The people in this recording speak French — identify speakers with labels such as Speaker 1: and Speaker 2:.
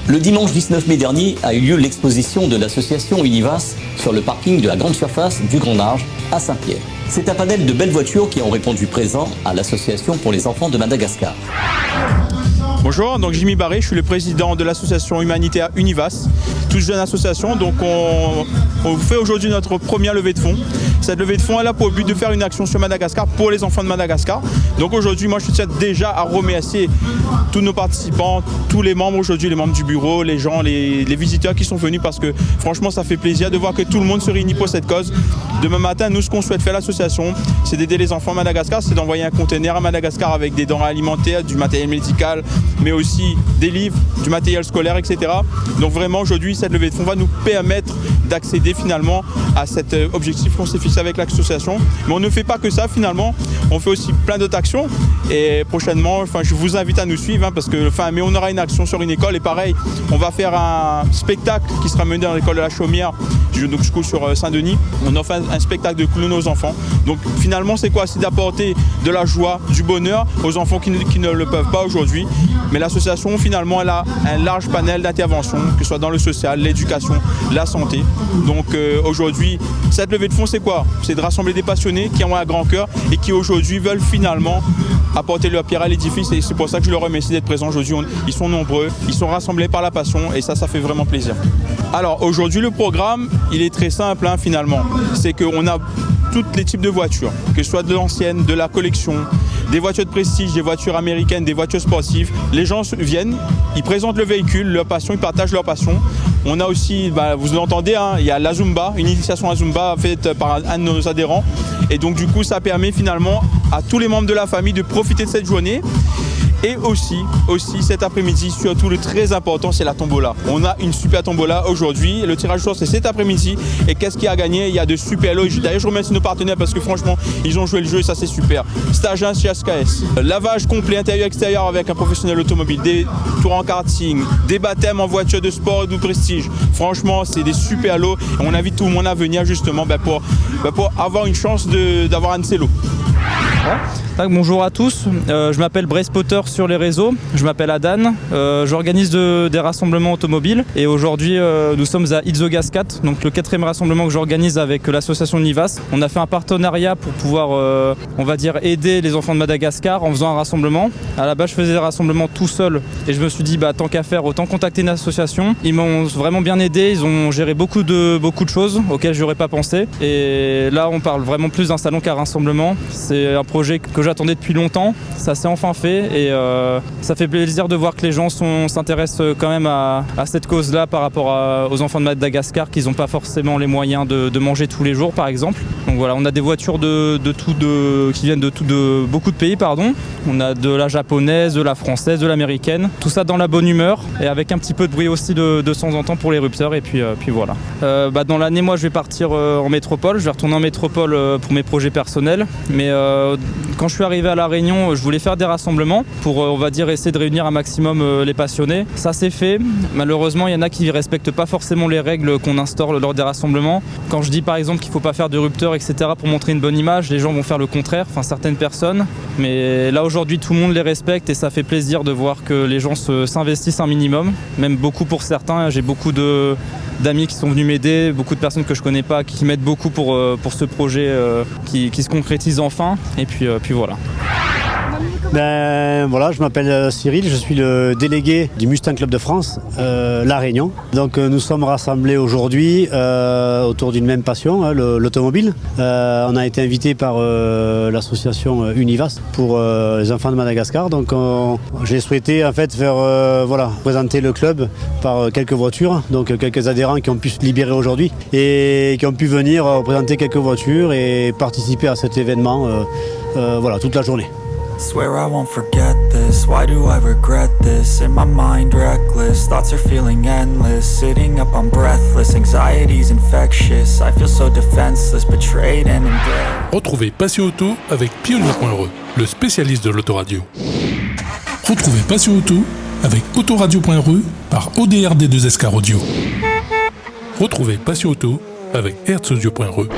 Speaker 1: Le dimanche 19 mai dernier a eu lieu l'exposition de l'association Univas sur le parking de la grande surface du Grand Large à Saint-Pierre. C'est un panel de belles voitures qui ont répondu présent à l'association pour les enfants de Madagascar.
Speaker 2: Bonjour, donc Jimmy Barré, je suis le président de l'association humanitaire Univas, toute jeune association. Donc on fait aujourd'hui notre première levée de fonds. Cette levée de fonds elle a pour but de faire une action sur Madagascar pour les enfants de Madagascar. Donc aujourd'hui, moi je tiens déjà à remercier tous nos participants, tous les membres aujourd'hui, les membres du bureau, les gens, les visiteurs qui sont venus parce que franchement ça fait plaisir de voir que tout le monde se réunit pour cette cause. Demain matin, nous ce qu'on souhaite faire l'association, c'est d'aider les enfants à Madagascar, c'est d'envoyer un conteneur à Madagascar avec des denrées alimentaires, du matériel médical, mais aussi des livres, du matériel scolaire, etc. Donc vraiment aujourd'hui, cette levée de fonds va nous permettre d'accéder finalement à cet objectif qu'on s'est fixé avec l'association. Mais on ne fait pas que ça finalement, on fait aussi plein d'autres actions et prochainement, je vous invite à nous suivre parce que fin mai, on aura une action sur une école et pareil, on va faire un spectacle qui sera mené dans l'école de la Chaumière, donc je cours sur Saint-Denis. On offre un spectacle de clowns aux enfants. Donc finalement, c'est quoi? C'est d'apporter de la joie, du bonheur aux enfants qui ne le peuvent pas aujourd'hui. Mais l'association, finalement, elle a un large panel d'interventions, que ce soit dans le social, l'éducation, la santé. Donc aujourd'hui, cette levée de fonds, c'est quoi? C'est de rassembler des passionnés qui ont un grand cœur et qui aujourd'hui veulent finalement apporter leur pierre à l'édifice. Et c'est pour ça que je leur remercie d'être présents aujourd'hui. Ils sont nombreux, ils sont rassemblés par la passion et ça fait vraiment plaisir. Alors aujourd'hui, le programme, il est très simple finalement. C'est qu'on a tous les types de voitures, que ce soit de l'ancienne, de la collection, des voitures de prestige, des voitures américaines, des voitures sportives. Les gens viennent, ils présentent le véhicule, leur passion, ils partagent leur passion. On a aussi, vous l'entendez, il y a la Zumba, une initiation à Zumba faite par un de nos adhérents. Et donc du coup, ça permet finalement à tous les membres de la famille de profiter de cette journée. Et aussi cet après-midi, surtout le très important, c'est la tombola. On a une super tombola aujourd'hui. Le tirage au sort, c'est cet après-midi. Et qu'est-ce qu'il y a à gagner? Il y a de super lots. D'ailleurs, je remercie nos partenaires parce que franchement, ils ont joué le jeu et ça, c'est super. Stagiaire chez SKS. Lavage complet intérieur-extérieur avec un professionnel automobile. Des tours en karting. Des baptêmes en voiture de sport ou de prestige. Franchement, c'est des super lots. Et on invite tout le monde à venir justement pour avoir une chance d'avoir un de ces lots.
Speaker 3: Bonjour à tous, je m'appelle Brace Potter sur les réseaux, je m'appelle Adan, j'organise des rassemblements automobiles et aujourd'hui nous sommes à Itzogascat, donc le 4e rassemblement que j'organise avec l'association Univas. On a fait un partenariat pour pouvoir, on va dire, aider les enfants de Madagascar en faisant un rassemblement. À la base je faisais des rassemblements tout seul et je me suis dit tant qu'à faire, autant contacter une association. Ils m'ont vraiment bien aidé, ils ont géré beaucoup de choses auxquelles je n'aurais pas pensé et là on parle vraiment plus d'un salon qu'un rassemblement. C'est un projet que j'attendais depuis longtemps, ça s'est enfin fait et ça fait plaisir de voir que les gens s'intéressent quand même à cette cause-là par rapport aux enfants de Madagascar qui n'ont pas forcément les moyens de manger tous les jours par exemple. Donc voilà, on a des voitures qui viennent de beaucoup de pays, pardon. On a de la japonaise, de la française, de l'américaine, tout ça dans la bonne humeur et avec un petit peu de bruit aussi de temps en temps pour les rupteurs et puis voilà. Dans l'année, moi je vais partir en métropole, je vais retourner en métropole pour mes projets personnels, mais quand je suis arrivé à La Réunion, je voulais faire des rassemblements pour, on va dire, essayer de réunir un maximum les passionnés. Ça c'est fait. Malheureusement, il y en a qui ne respectent pas forcément les règles qu'on instaure lors des rassemblements. Quand je dis par exemple qu'il ne faut pas faire de rupteurs, etc. pour montrer une bonne image, les gens vont faire le contraire, certaines personnes. Mais là aujourd'hui, tout le monde les respecte et ça fait plaisir de voir que les gens s'investissent un minimum, même beaucoup pour certains. J'ai beaucoup d'amis qui sont venus m'aider, beaucoup de personnes que je connais pas qui m'aident beaucoup pour ce projet qui se concrétise enfin. Et puis voilà.
Speaker 4: Je m'appelle Cyril, je suis le délégué du Mustang Club de France, La Réunion. Donc nous sommes rassemblés aujourd'hui autour d'une même passion, l'automobile. On a été invité par l'association Univas pour les enfants de Madagascar. Donc j'ai souhaité en fait présenter le club par quelques voitures, donc quelques adhérents qui ont pu se libérer aujourd'hui et qui ont pu venir présenter quelques voitures et participer à cet événement toute la journée.
Speaker 5: Swear I won't forget this, why do I regret this? In my mind reckless, thoughts are feeling endless. Sitting up, I'm breathless, anxiety's infectious. I feel so defenseless, betrayed and embarrassed.
Speaker 6: Retrouvez Passion Auto avec Pionnier.re, le spécialiste de l'autoradio. Retrouvez Passion Auto avec Autoradio.re par ODRD2SK Radio. Retrouvez Passion Auto avec Hertz Audio.re.